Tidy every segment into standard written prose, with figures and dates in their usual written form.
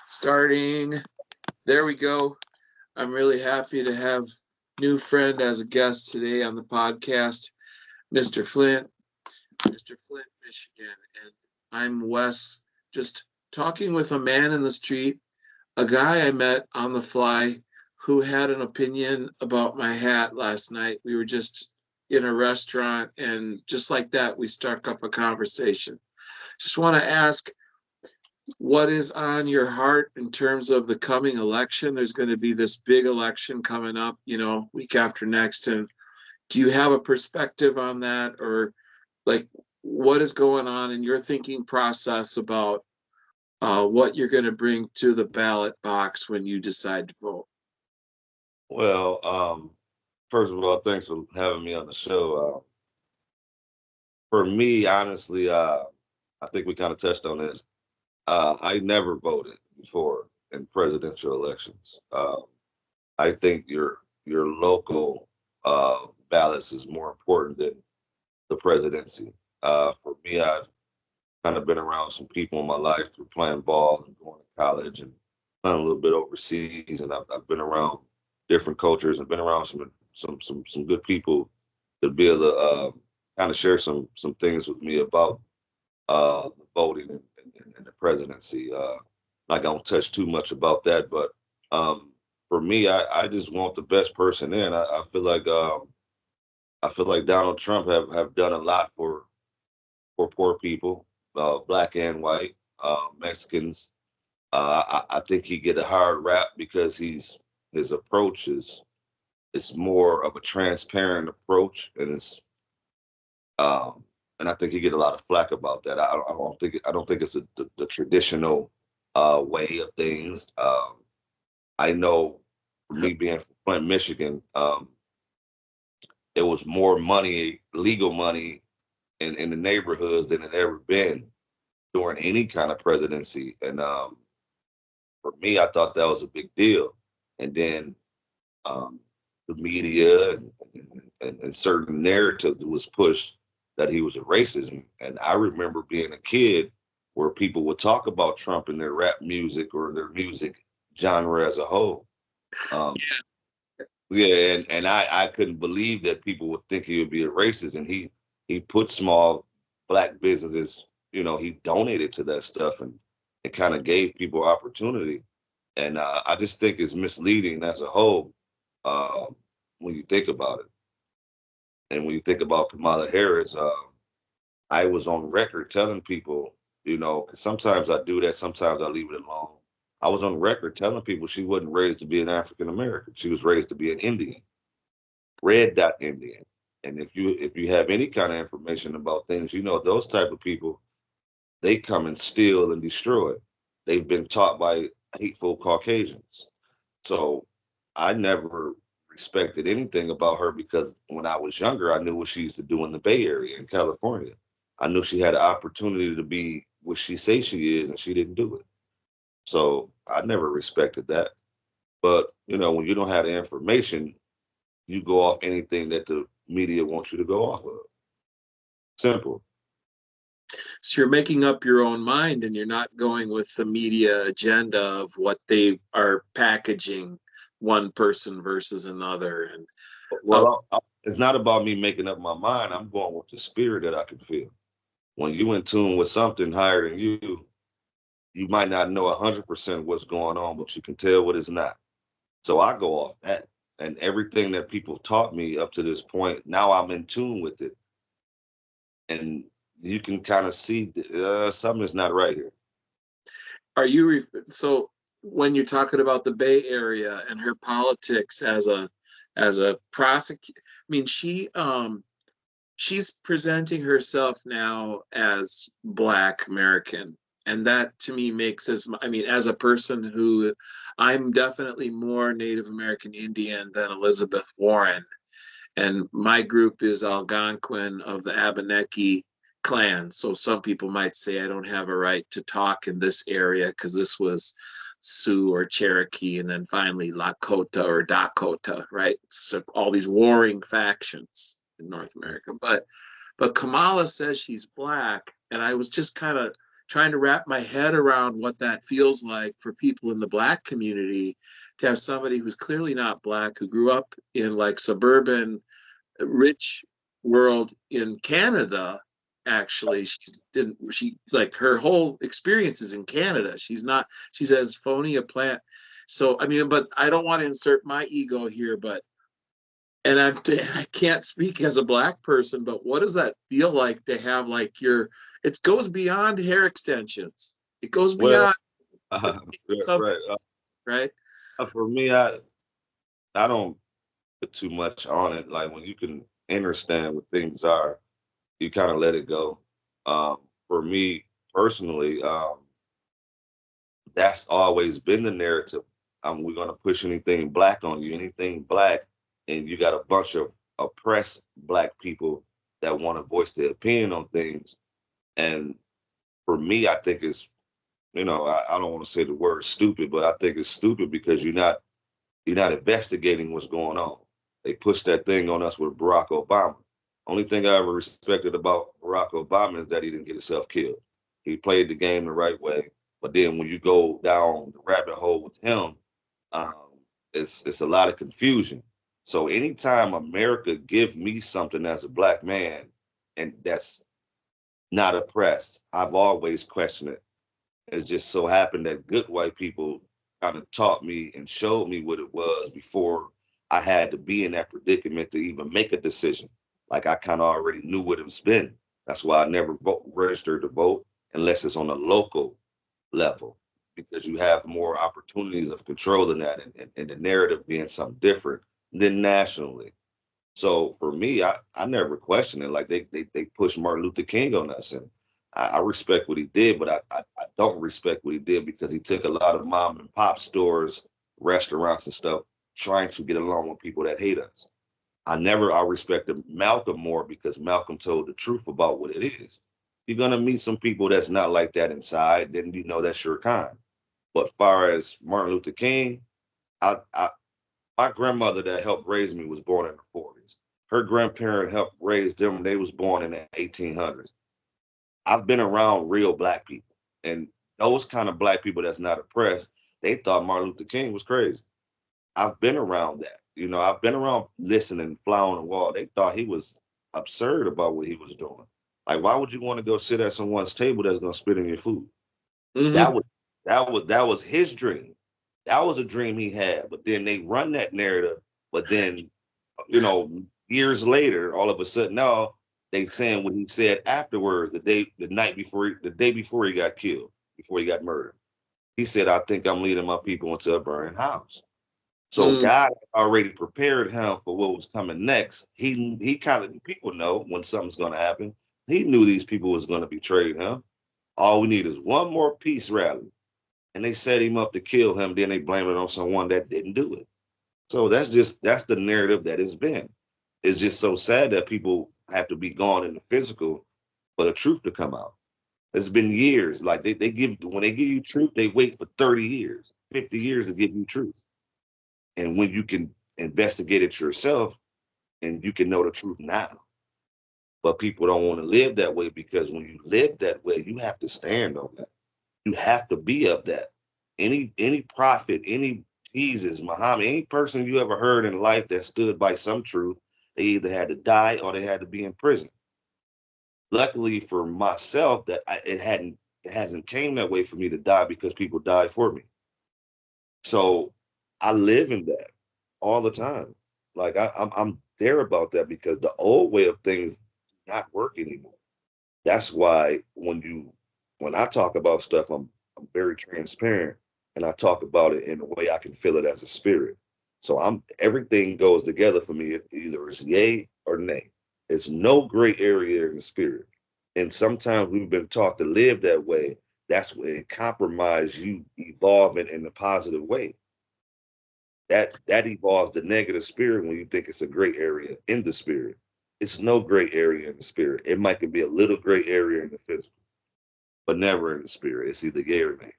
Starting. There we go. I'm really happy to have new friend as a guest today on the podcast, Mr. Flint, Mr. Flint, Michigan. And I'm Wes, just talking with a man in the street, a guy I met on the fly who had an opinion about my hat last night. We were just in a restaurant, and just like that, we struck up a conversation. Just want to ask, what is on your heart in terms of the coming election? There's going to be this big election coming up, week after next. And do you have a perspective on that, or like what is going on in your thinking process about what you're going to bring to the ballot box when you decide to vote? Well, first of all, thanks for having me on the show. For me, honestly, I think we kind of touched on this. I never voted before in presidential elections. I think your local ballots is more important than the presidency. For me, I've kind of been around some people in my life through playing ball and going to college and playing a little bit overseas, and I've been around different cultures and been around some good people to be able to kind of share some things with me about voting and the presidency. Not gonna touch too much about that, but for me, I just want the best person in. I feel like Donald Trump have done a lot for poor people, black and white, Mexicans. I think he get a hard rap because his approach is it's more of a transparent approach, um, and I think he get a lot of flack about that. I don't think it's the traditional way of things. I know for me being from Flint, Michigan, there was more money, legal money, in the neighborhoods than it ever been during any kind of presidency. And for me, I thought that was a big deal. And then um, the media and certain narrative that was pushed that he was a racist. And I remember being a kid where people would talk about Trump in their rap music or their music genre as a whole. Um, yeah, and I couldn't believe that people would think he would be a racist. And he put small black businesses, he donated to that stuff and kind of gave people opportunity. And I just think it's misleading as a whole uh, when you think about it. And when you think about Kamala Harris, I was on record telling people, 'cause sometimes I do that, sometimes I leave it alone. I was on record telling people she wasn't raised to be an African American. She was raised to be an Indian, red dot Indian. And if you have any kind of information about things, those type of people, they come and steal and destroy. They've been taught by hateful Caucasians. So I never respected anything about her because when I was younger, I knew what she used to do in the Bay Area in California. I knew she had an opportunity to be what she say she is, and she didn't do it. So I never respected that. But when you don't have the information, you go off anything that the media wants you to go off of. Simple. So you're making up your own mind and you're not going with the media agenda of what they are packaging one person versus another. And uh, It's not about me making up my mind. I'm going with the spirit that I can feel. When you in tune with something higher than you might not know 100% what's going on, but you can tell what is not. So I go off that. And everything that people taught me up to this point, now I'm in tune with it. And you can kind of see something is not right here. are you so when you're talking about the Bay Area and her politics as a prosecutor, I mean she's presenting herself now as Black American, and that to me makes as I mean, as a person who I'm definitely more Native American Indian than Elizabeth Warren, and my group is Algonquin of the Abenaki clan. So some people might say I don't have a right to talk in this area because this was Sioux or Cherokee, and then finally Lakota or Dakota, right? So all these warring factions in North America. But Kamala says she's Black, and I was just kind of trying to wrap my head around what that feels like for people in the Black community to have somebody who's clearly not Black, who grew up in like suburban, rich world in Canada. Actually, she like her whole experience is in Canada. She's as phony a plant. So I mean, but I don't want to insert my ego here, but and I can't speak as a Black person, but what does that feel like to have like it goes beyond hair extensions. It goes Well, beyond right. something, right? For me, I don't put too much on it. Like when you can understand what things are, you kind of let it go. For me personally, that's always been the narrative. We're gonna push anything Black on you, anything Black, and you got a bunch of oppressed Black people that want to voice their opinion on things. And for me, I think it's, I don't want to say the word stupid, but I think it's stupid because you're not investigating what's going on. They pushed that thing on us with Barack Obama. Only thing I ever respected about Barack Obama is that he didn't get himself killed. He played the game the right way. But then when you go down the rabbit hole with him, um, it's a lot of confusion. So anytime America give me something as a Black man and that's not oppressed, I've always questioned it. It just so happened that good white people kind of taught me and showed me what it was before I had to be in that predicament to even make a decision. Like I kind of already knew what it's been. That's why I never registered to vote unless it's on a local level, because you have more opportunities of controlling that, and the narrative being something different than nationally. So for me, I never questioned it. Like they pushed Martin Luther King on us, and I respect what he did, but I don't respect what he did because he took a lot of mom and pop stores, restaurants, and stuff, trying to get along with people that hate us. I respected Malcolm more because Malcolm told the truth about what it is. You're gonna meet some people that's not like that inside, then you know that's your kind. But far as Martin Luther King, I my grandmother that helped raise me was born in the 40s. Her grandparent helped raise them. They was born in the 1800s. I've been around real Black people, and those kind of Black people that's not oppressed, they thought Martin Luther King was crazy. I've been around that. I've been around listening, fly on the wall. They thought he was absurd about what he was doing. Like, why would you want to go sit at someone's table that's gonna spit in your food? Mm-hmm. That was that was his dream. That was a dream he had. But then they run that narrative. But then, years later, all of a sudden now they saying what he said afterwards, the day before he got killed, before he got murdered. He said, "I think I'm leading my people into a burning house." So Mm-hmm. God already prepared him for what was coming next. He kind of, people know when something's going to happen. He knew these people was going to betray him. All we need is one more peace rally, and they set him up to kill him. Then they blame it on someone that didn't do it. So that's the narrative that it's been. It's just so sad that people have to be gone in the physical for the truth to come out. It's been years. Like they give when they give you truth, they wait for 30 years, 50 years to give you truth. And when you can investigate it yourself and you can know the truth now. But people don't want to live that way because when you live that way, you have to stand on that. You have to be of that. Any prophet, any Jesus, Muhammad, any person you ever heard in life that stood by some truth, they either had to die or they had to be in prison. Luckily for myself, it hasn't came that way for me to die because people died for me. So I live in that all the time. Like I'm there about that because the old way of things not work anymore. That's why when I talk about stuff, I'm very transparent and I talk about it in a way I can feel it as a spirit. So everything goes together for me. Either it's yay or nay. It's no gray area in the spirit. And sometimes we've been taught to live that way. That's where it compromises you evolving in a positive way. That evolves the negative spirit when you think it's a gray area in the spirit. It's no gray area in the spirit. It might be a little gray area in the physical, but never in the spirit. It's either gay or nay.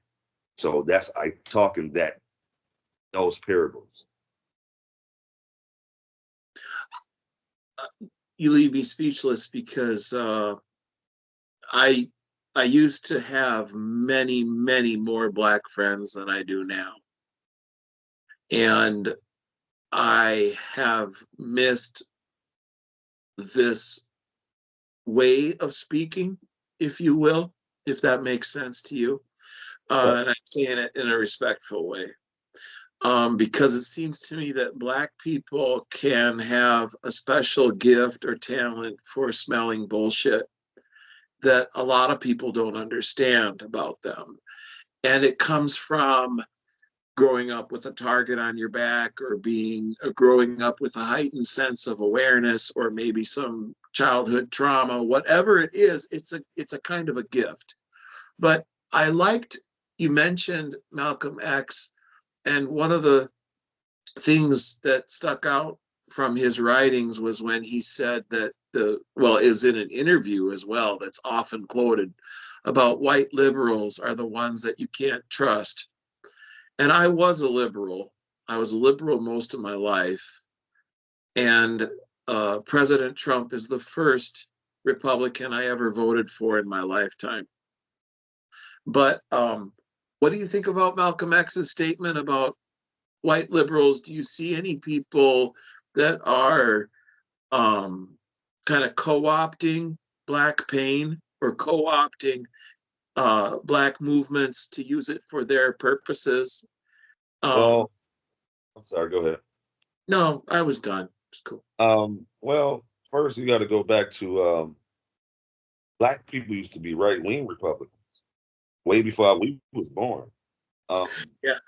So that's I talking that those parables. You leave me speechless because I I used to have many, many more Black friends than I do now. And I have missed this way of speaking, if you will, if that makes sense to you. Right. And I'm saying it in a respectful way. Because it seems to me that Black people can have a special gift or talent for smelling bullshit that a lot of people don't understand about them. And it comes from growing up with a target on your back, or being growing up with a heightened sense of awareness, or maybe some childhood trauma. Whatever it is, it's a kind of a gift. But I liked, you mentioned Malcolm X, and one of the things that stuck out from his writings was when he said that well, it was in an interview as well that's often quoted, about white liberals are the ones that you can't trust. And I was a liberal. I was a liberal most of my life. And President Trump is the first Republican I ever voted for in my lifetime. But what do you think about Malcolm X's statement about white liberals? Do you see any people that are kind of co-opting Black pain, or co-opting Black movements to use it for their purposes? Um, Well, I'm sorry. Go ahead. no, I was done. It's cool. Well, first you got to go back to Black people used to be right wing Republicans way before we was born. Um, Yeah.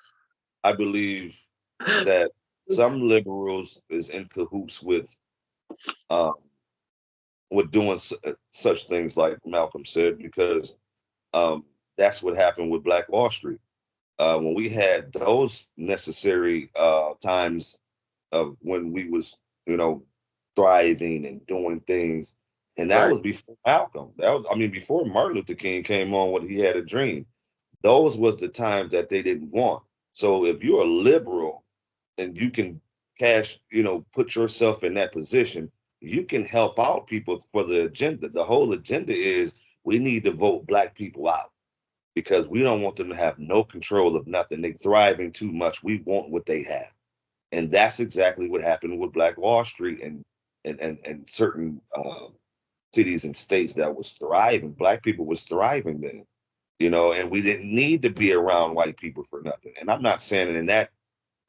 I believe that some liberals is in cahoots um, with doing such things like Malcolm said, because um, that's what happened with Black Wall Street. When we had those necessary times of when we was, you know, thriving and doing things, and that Right. was before Malcolm. That was, I mean, before Martin Luther King came on when he had a dream. Those was the times that they didn't want. So if you're a liberal and you can put yourself in that position, you can help out people for the agenda. The whole agenda is we need to vote Black people out because we don't want them to have no control of nothing. They thriving too much. We want what they have. And that's exactly what happened with Black Wall Street and certain cities and states that was thriving. Black people was thriving then, and we didn't need to be around white people for nothing. And I'm not saying it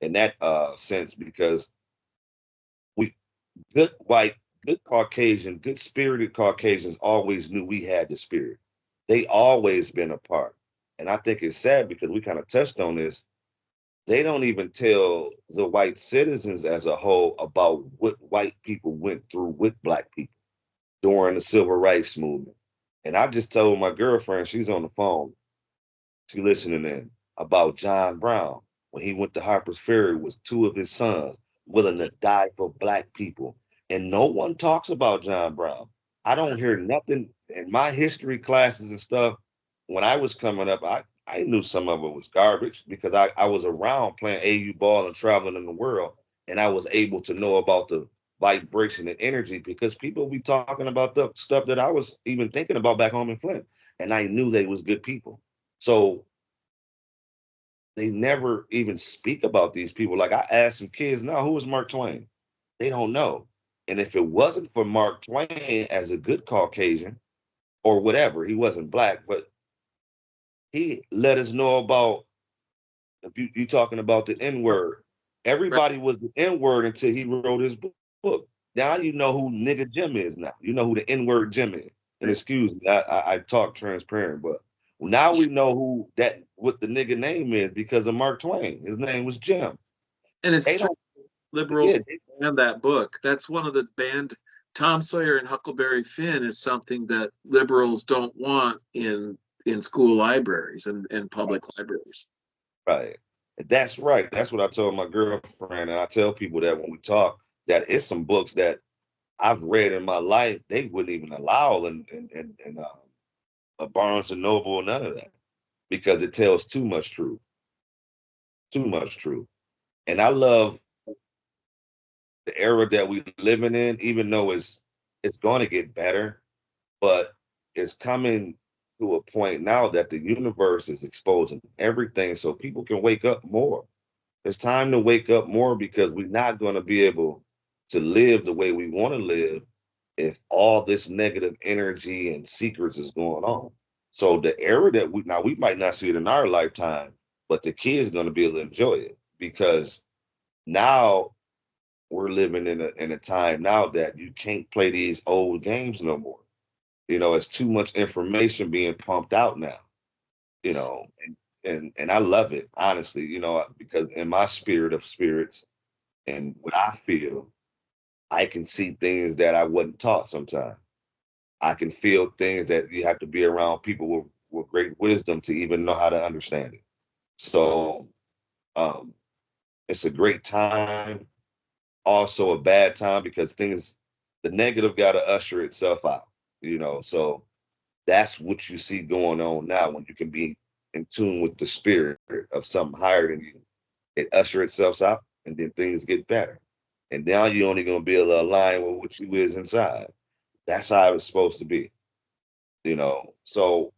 in that sense, because we good white, good Caucasian, good spirited Caucasians always knew we had the spirit. They always been apart. And I think it's sad because we kind of touched on this. They don't even tell the white citizens as a whole about what white people went through with Black people during the civil rights movement. And I just told my girlfriend, she's on the phone, she listening in, about John Brown when he went to Harper's Ferry with two of his sons willing to die for Black people. And no one talks about John Brown. I don't hear nothing in my history classes and stuff. When I was coming up, I knew some of it was garbage because I was around playing AU ball and traveling in the world. And I was able to know about the vibration and energy because people be talking about the stuff that I was even thinking about back home in Flint. And I knew they was good people. So they never even speak about these people. Like I asked some kids, now who is Mark Twain? They don't know. And if it wasn't for Mark Twain as a good Caucasian or whatever, he wasn't Black, but he let us know about, if you talking about the N word. Right. Everybody was the N word until he wrote his book. Now you know who nigga Jim is now. You know who the N word Jim is. And Right. excuse me, I talk transparent, but now we know what the nigga name is because of Mark Twain. His name was Jim. And it's They true. don't, Liberals yeah, banned that book. That's one of the banned. Tom Sawyer and Huckleberry Finn is something that liberals don't want in school libraries and public libraries. right. That's right. That's what I told my girlfriend, and I tell people that when we talk, that it's some books that I've read in my life they wouldn't even allow in a Barnes and Noble or none of that because it tells too much truth, too much truth. And I love the era that we living in, even though it's going to get better, but it's coming. to a point now that the universe is exposing everything so people can wake up more. It's time to wake up more because we're not going to be able to live the way we want to live if all this negative energy and secrets is going on. So the era that we might not see it in our lifetime, but the kids going to be able to enjoy it because now we're living in a time now that you can't play these old games no more. It's too much information being pumped out now. You know, and I love it honestly. Because in my spirit of spirits and what I feel, I can see things that I wasn't taught sometimes. I can feel things that you have to be around people with great wisdom to even know how to understand it. So um, it's a great time, also a bad time because the negative got to usher itself out. So that's what you see going on now when you can be in tune with the spirit of something higher than you. It usher itself out, and then things get better. And now you're only gonna be able to align with what you is inside. That's how it's supposed to be. So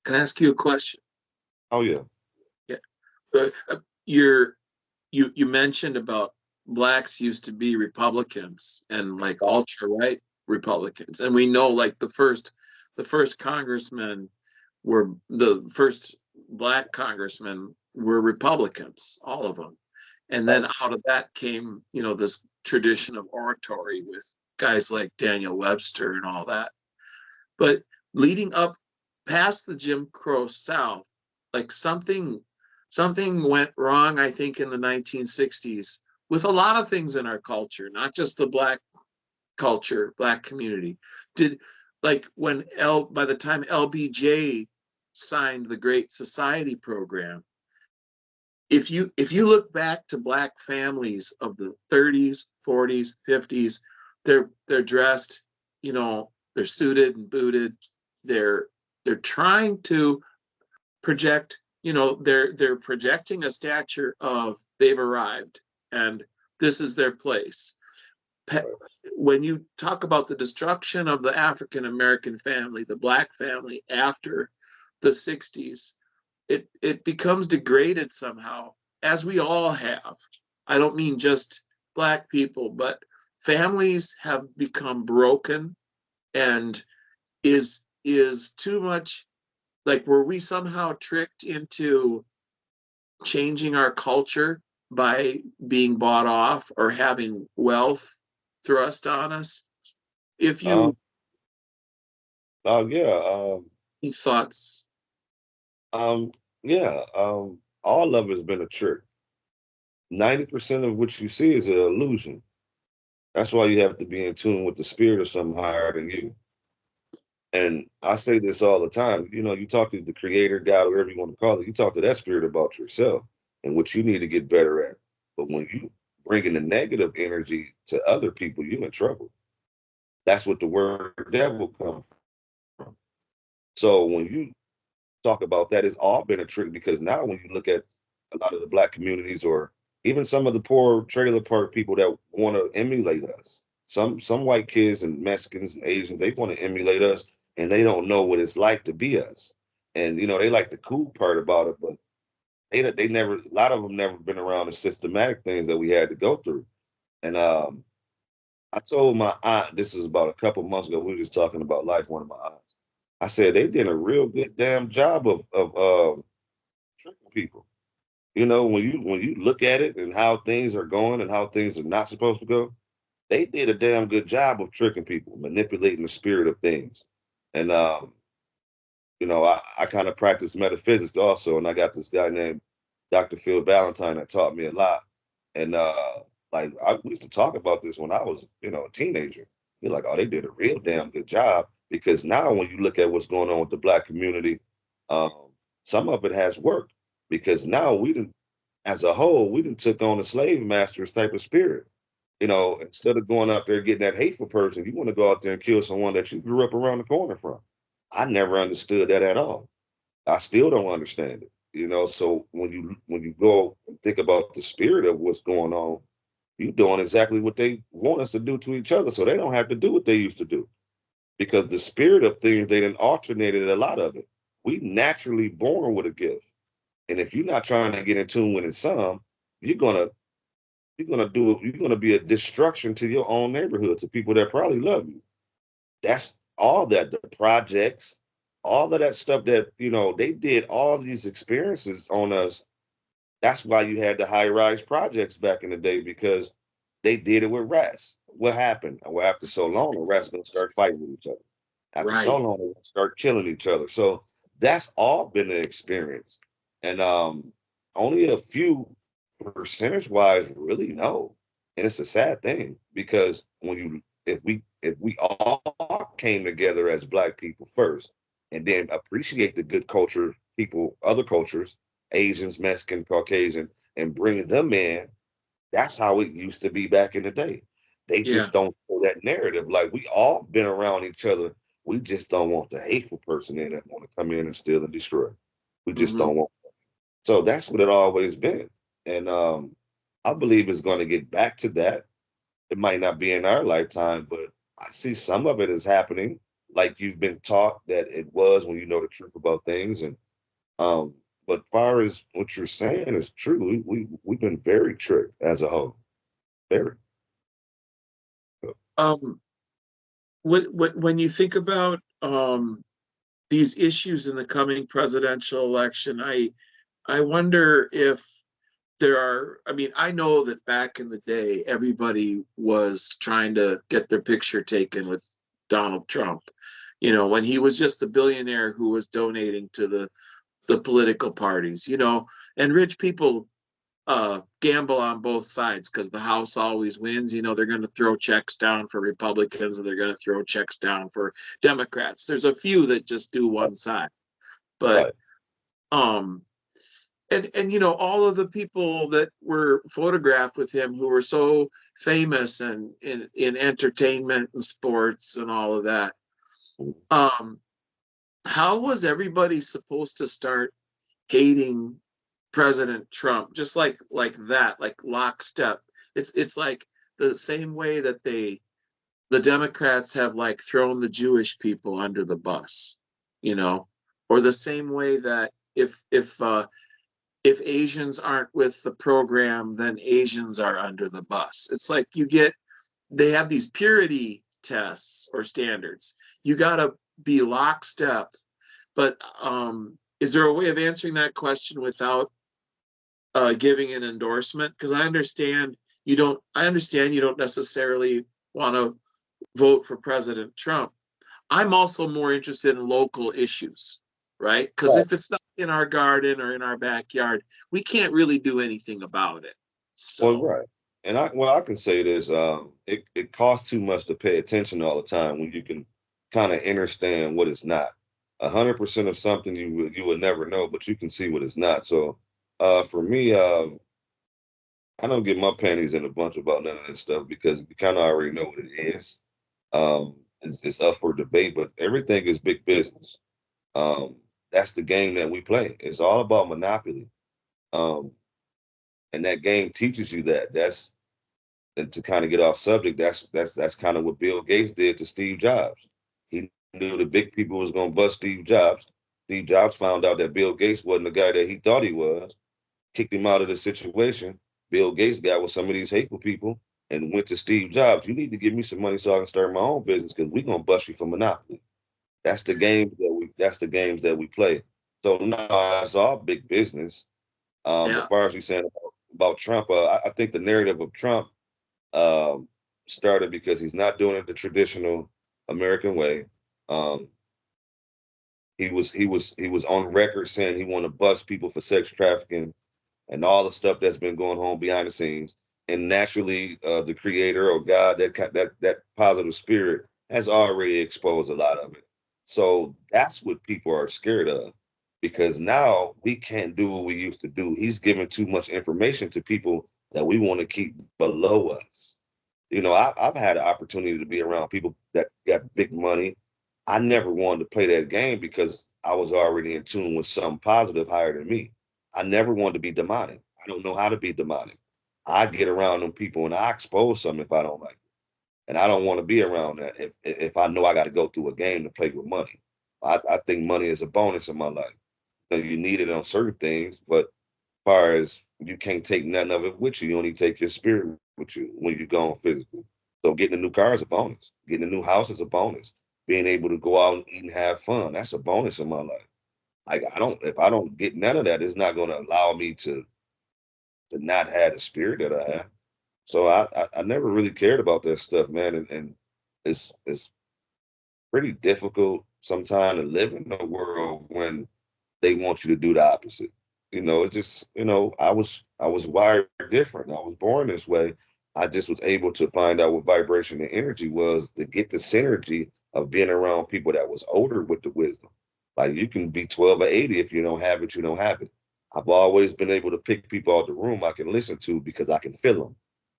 Can I ask you a question? oh yeah. Yeah. You're you mentioned about blacks used to be Republicans and like ultra right Republicans, and we know like the first congressmen were the first black congressmen were Republicans, all of them, and then out of that came this tradition of oratory with guys like Daniel Webster and all that. But leading up past the Jim Crow South, like something went wrong, I think, in the 1960s with a lot of things in our culture, not just the black culture, black community. Did like when by the time LBJ signed the Great Society program, if you look back to black families of the 30s, 40s, 50s, they're dressed, they're suited and booted. They're trying to project, they're projecting a stature of they've arrived and this is their place. When you talk about the destruction of the African American family, the black family after the 60s, it becomes degraded somehow, as we all have. I don't mean just black people, but families have become broken, and is too much, like, were we somehow tricked into changing our culture by being bought off or having wealth thrust on us? If you Um, yeah. thoughts. Um, yeah. All of it's been a trick. 90% of what you see is an illusion. That's why you have to be in tune with the spirit of something higher than you. And I say this all the time. You talk to the creator, God, whatever you want to call it, you talk to that spirit about yourself and what you need to get better at. But when you bring in the negative energy to other people, you're in trouble. That's what the word devil comes from. So when you talk about that, it's all been a trick because now when you look at a lot of the black communities or even some of the poor trailer park people that want to emulate us, some white kids and Mexicans and Asians, they want to emulate us and they don't know what it's like to be us. And they like the cool part about it, but they never, a lot of them never been around the systematic things that we had to go through. And I told my aunt, this was about a couple months ago, we were just talking about life, one of my aunts. I said they did a real good damn job of tricking people. When you look at it and how things are going and how things are not supposed to go, they did a damn good job of tricking people, manipulating the spirit of things. And I kind of practice metaphysics also, and I got this guy named Dr. Phil Valentine that taught me a lot. And like we used to talk about this when I was, a teenager. You're like, oh, they did a real damn good job because now when you look at what's going on with the black community, um, some of it has worked because now we didn't, as a whole, we didn't took on the slave masters type of spirit. Instead of going out there getting that hateful person, you want to go out there and kill someone that you grew up around the corner from. I never understood that at all. I still don't understand it. So when you go and think about the spirit of what's going on, you doing exactly what they want us to do to each other, so they don't have to do what they used to do. Because the spirit of things, they done alternated a lot of it. We naturally born with a gift. And if you're not trying to get in tune with it some, you're gonna you're gonna be a destruction to your own neighborhood, to people that probably love you. That's all that, the projects, all of that stuff that, they did all these experiences on us. That's why you had the high rise projects back in the day, because they did it with rats. What happened? Well, after so long, the rats gonna start fighting with each other. After so Right. long, they're gonna start killing each other. So that's all been an experience. And only a few percentage wise really know. And it's a sad thing, because if we all came together as black people first, and then appreciate the good culture, people, other cultures, Asians, Mexican, Caucasian, and bring them in. That's how it used to be back in the day. They Yeah. just don't show that narrative. Like, we all been around each other. We just don't want the hateful person in that want to come in and steal and destroy. We just Hmm. don't want. So that's what it always been. And I believe it's going to get back to that. It might not be in our lifetime, but I see some of it is happening. Like you've been taught that it was, when you know the truth about things. And um, but far as what you're saying is true, we've been very tricked as a whole. Very. Um, when you think about these issues in the coming presidential election, I wonder if there are, I mean, I know that back in the day, everybody was trying to get their picture taken with Donald Trump, when he was just a billionaire who was donating to the political parties, and rich people gamble on both sides because the House always wins. They're going to throw checks down for Republicans and they're going to throw checks down for Democrats. There's a few that just do one side, but Right. um, and all of the people that were photographed with him who were so famous and in entertainment and sports and all of that. Um, how was everybody supposed to start hating President Trump just like that, like lockstep? It's like the same way that the Democrats have like thrown the Jewish people under the bus, you know, or the same way that if Asians aren't with the program, then Asians are under the bus. It's like they have these purity tests or standards. You got to be lockstep. But is there a way of answering that question without giving an endorsement? Because I understand you don't necessarily want to vote for President Trump. I'm also more interested in local issues, right? Because Right. if it's not in our garden or in our backyard, we can't really do anything about it. Well, So, right. And I can say this, it costs too much to pay attention all the time when you can kind of understand what it's not. 100% of something you would never know, but you can see what it's not. So for me, I don't get my panties in a bunch about none of this stuff, because we kind of already know what it is. It's up for debate, but everything is big business. Um, that's the game that we play. It's all about monopoly. Um, and that game teaches you that. And to kind of get off subject, that's kind of what Bill Gates did to Steve Jobs. He knew the big people was gonna bust Steve Jobs. Steve Jobs found out that Bill Gates wasn't the guy that he thought he was, kicked him out of the situation. Bill Gates got with some of these hateful people and went to Steve Jobs. You need to give me some money so I can start my own business, because we're gonna bust you for monopoly. That's the games that we play. So no, it's all big business. As yeah. far as you saying about Trump, I think the narrative of Trump um, started because he's not doing it the traditional American way. Um, he was on record saying he want to bust people for sex trafficking and all the stuff that's been going on behind the scenes. And naturally, the creator or God, that positive spirit, has already exposed a lot of it. So that's what people are scared of, because now we can't do what we used to do. He's giving too much information to people that we want to keep below us. I've had an opportunity to be around people that got big money. I never wanted to play that game because I was already in tune with something positive higher than me. I never wanted to be demonic. I don't know how to be demonic. I get around them people and I expose something if I don't like it. And I don't want to be around that if I know I got to go through a game to play with money. I think money is a bonus in my life. You need it on certain things, but as far as you can't take nothing of it with you, you only take your spirit with you when you go on physical. So getting a new car is a bonus. Getting a new house is a bonus. Being able to go out and eat and have fun, that's a bonus in my life. Like if I don't get none of that, it's not going to allow me to not have the spirit that I have. So I never really cared about that stuff, man. And it's pretty difficult sometimes to live in a world when they want you to do the opposite. It just, I was wired different. I was born this way. I just was able to find out what vibration and energy was to get the synergy of being around people that was older with the wisdom. Like you can be 12 or 80. If you don't have it, you don't have it. I've always been able to pick people out the room I can listen to because I can feel them.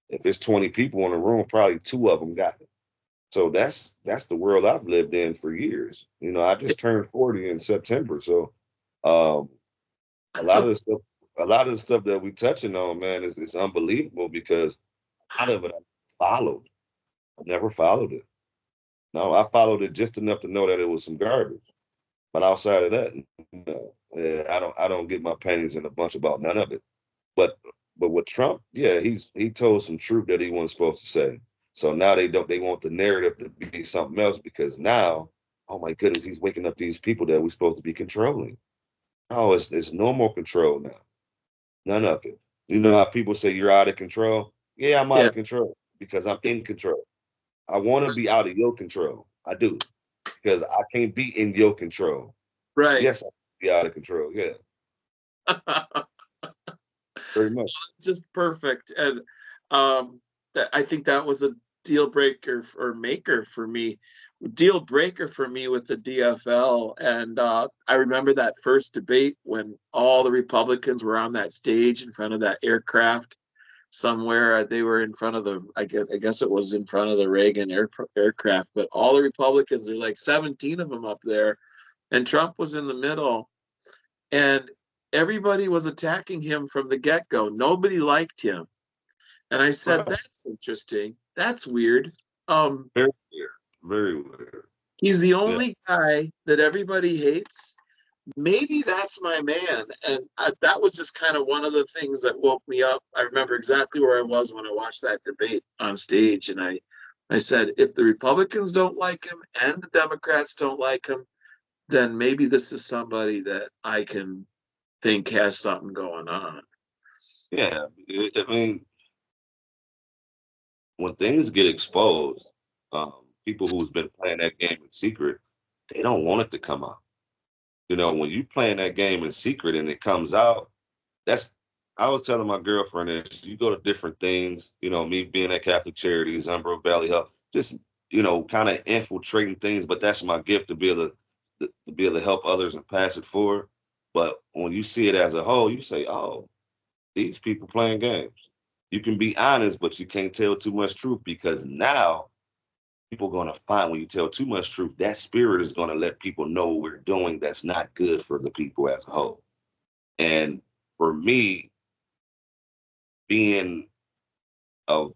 If it's 20 people in the room, probably two of them got it. So that's the world I've lived in for years. I just turned 40 in September. So um, a lot of the stuff, a lot of the stuff that we touching on, man, is unbelievable because a lot of it I followed. I never followed it. No, I followed it just enough to know that it was some garbage. But outside of that, no. Yeah, I don't get my panties in a bunch about none of it. But but with Trump, yeah, he told some truth that he wasn't supposed to say. So now they want the narrative to be something else because now, oh my goodness, he's waking up these people that we're supposed to be controlling. Oh, it's no more control now. None of it. You know how people say you're out of control? Yeah, I'm out Yeah, of control because I'm in control. I want to be out of your control. I do because I can't be in your control. right. Yes, I can be out of control. Yeah, very much. It's just perfect. And I think that was a deal breaker or maker for me. Deal breaker for me with the DFL. And I remember that first debate when all the Republicans were on that stage in front of that aircraft somewhere. They were in front of I guess it was in front of the Reagan aircraft, but all the Republicans, there's like 17 of them up there, and Trump was in the middle, and everybody was attacking him from the get-go. Nobody liked him. And I said, Right. that's interesting. That's weird. Um, Very weird. Very weird. he's the Yeah. only guy that everybody hates. Maybe that's my man. And that was just kind of one of the things that woke me up. I remember exactly where I was when I watched that debate on stage. And I said, if the Republicans don't like him and the Democrats don't like him, then maybe this is somebody that I can think has something going on. Yeah. I mean, when things get exposed, people who's been playing that game in secret, they don't want it to come out. When you playing that game in secret and it comes out, that's I was telling my girlfriend this. You go to different things, me being at Catholic Charities, Umbro Valley Health, just kind of infiltrating things. But that's my gift to be able to be able to help others and pass it forward. But when you see it as a whole, you say, "Oh, these people playing games." You can be honest, but you can't tell too much truth because now people are going to find when you tell too much truth, that spirit is going to let people know what we're doing that's not good for the people as a whole. And for me, being of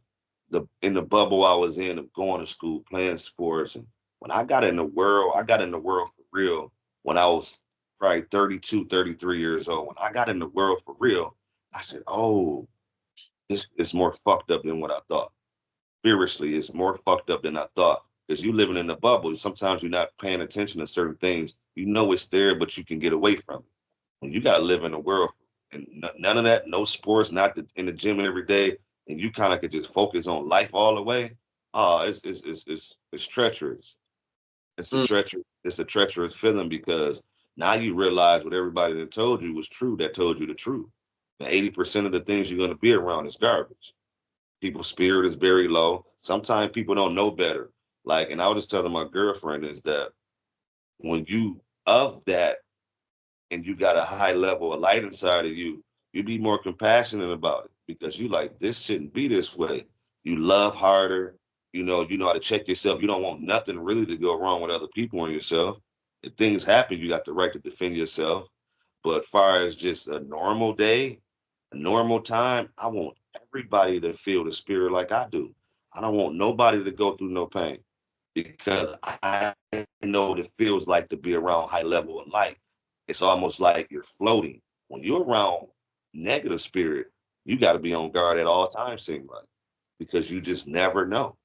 the in the bubble I was in of going to school, playing sports, and when I got in the world, I got in the world for real when I was probably 32, 33 years old. When I got in the world for real, I said, oh, this is more fucked up than what I thought. Spiritually, it's more fucked up than I thought. Because you living in the bubble, sometimes you're not paying attention to certain things. You know it's there, but you can get away from it. And you got to live in the world, and none of that, no sports, not in the gym every day, and you kind of could just focus on life all the way. Oh, it's treacherous. Mm. It's a treacherous feeling because now you realize what everybody that told you was true. That told you the truth. And 80% of the things you're going to be around is garbage. People's spirit is very low. Sometimes people don't know better. Like, and I was just telling my girlfriend is that when you of that and you got a high level of light inside of you, you be more compassionate about it because you like this shouldn't be this way. You love harder. You know how to check yourself. You don't want nothing really to go wrong with other people and yourself. If things happen, you got the right to defend yourself. But far as just a normal day, a normal time, I want everybody to feel the spirit like I do. I don't want nobody to go through no pain. because I know what it feels like to be around high level of light. It's almost like you're floating. When you're around negative spirit, you got to be on guard at all times, seem like, because you just never know.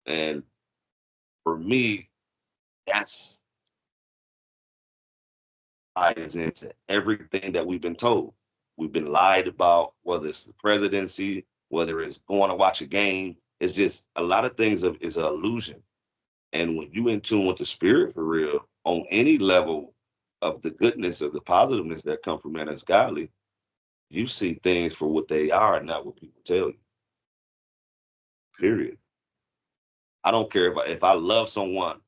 And for me, that's ties into everything that we've been told. We've been lied about, whether it's the presidency, whether it's going to watch a game. It's just a lot of things is an illusion. And when you in tune with the spirit for real, on any level of the goodness of the positiveness that come from that as godly, you see things for what they are, not what people tell you. Period. I don't care if I love someone,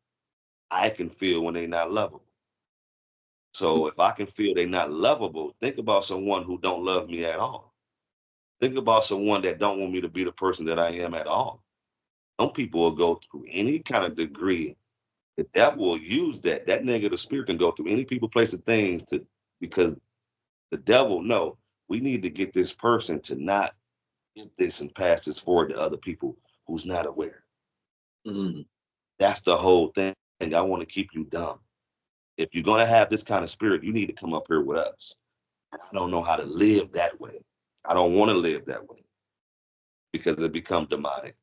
I can feel when they're not lovable. So if I can feel they're not lovable, think about someone who don't love me at all. Think about someone that don't want me to be the person that I am at all. Some people will go through any kind of degree. The devil will use that. That negative spirit can go through any people, place, or things to because the devil know we need to get this person to not give this and pass this forward to other people who's not aware. Mm. That's the whole thing. I want to keep you dumb. If you're gonna have this kind of spirit, you need to come up here with us. I don't know how to live that way. I don't want to live that way because it become demonic.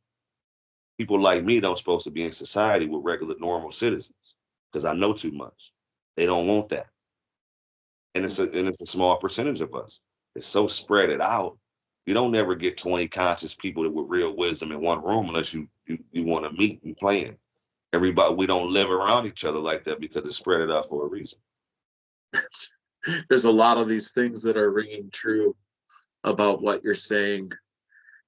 People like me don't supposed to be in society with regular normal citizens because I know too much. They don't want that. And it's a small percentage of us. It's so spread it out. You don't never get 20 conscious people with real wisdom in one room unless you want to meet and plan. Everybody, we don't live around each other like that because it's spread it out for a reason. There's a lot of these things that are ringing true about what you're saying.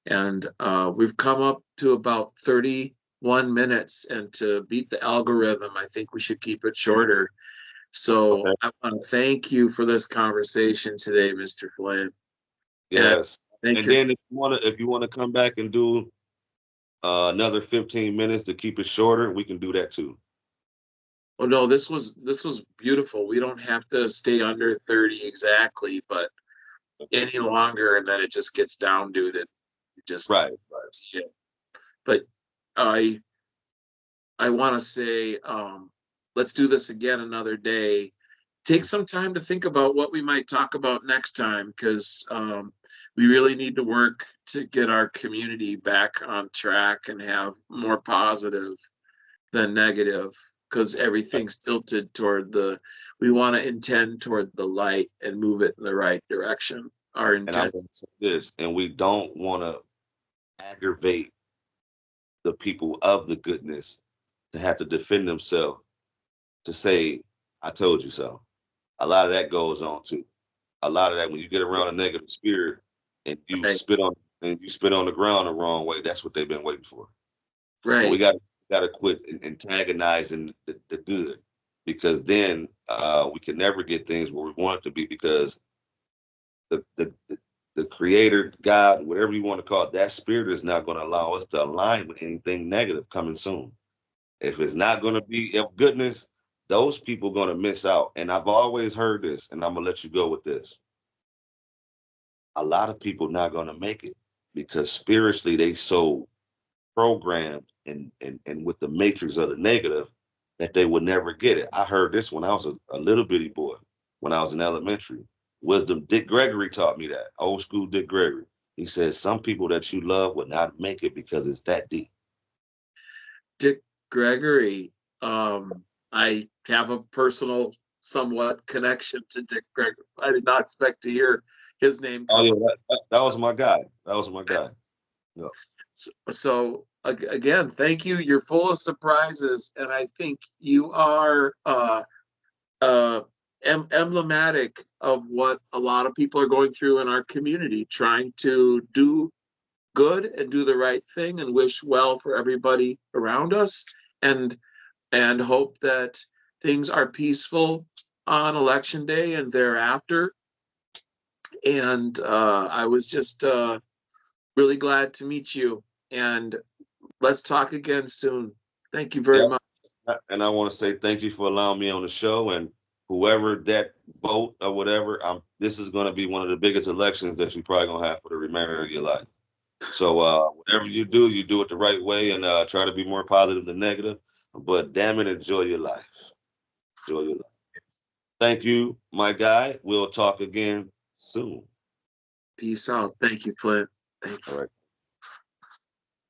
And we've come up to about 31 minutes. And to beat the algorithm, I think we should keep it shorter. So Okay. I want to thank you for this conversation today, Mr. Flynn. And Yes. thank And you. then if you wanna come back and do another 15 minutes to keep it shorter, we can do that too. Oh no, this was beautiful. We don't have to stay under 30 exactly, but any longer, and then it just gets down to that you just Right. Right. see it. But I I want to say, let's do this again another day. Take some time to think about what we might talk about next time, because we really need to work to get our community back on track and have more positive than negative, because everything's tilted toward we want to intend toward the light and move it in the right direction. Our And I'm intent. gonna say this, and we don't want to aggravate the people of the goodness to have to defend themselves to say, I told you so. A lot of that goes on too. A lot of that when you get around a negative spirit and you Right, spit on the ground the wrong way, that's what they've been waiting for. So we right. got to quit antagonizing the good because then we can never get things where we want it to be because the creator, God, whatever you want to call it, that spirit is not going to allow us to align with anything negative coming soon. If it's not going to be of goodness, those people are going to miss out. And I've always heard this, and I'm going to let you go with this. A lot of people not going to make it because spiritually they so programmed and with the matrix of the negative that they would never get it. I heard this when I was a little bitty boy, when I was in elementary. Wisdom Dick Gregory taught me that. Old school Dick Gregory. He says some people that you love would not make it because it's that deep. Dick Gregory. I have a personal, somewhat connection to Dick Gregory. I did not expect to hear his name Oh come yeah, up. that was my guy. That was my guy. Yeah. So again, thank you. You're full of surprises, and I think you are uh, emblematic of what a lot of people are going through in our community, trying to do good and do the right thing and wish well for everybody around us, and hope that things are peaceful on election day and thereafter. And I was just really glad to meet you. And let's talk again soon. Thank you very Yep. much. And I want to say thank you for allowing me on the show. And whoever that vote or whatever, this is going to be one of the biggest elections that you're probably going to have for the remainder of your life. So whatever you do it the right way and try to be more positive than negative. But damn it, enjoy your life. Enjoy your life. Thank you, my guy. We'll talk again soon. Peace out. Thank you, Flint. Thank you. All right.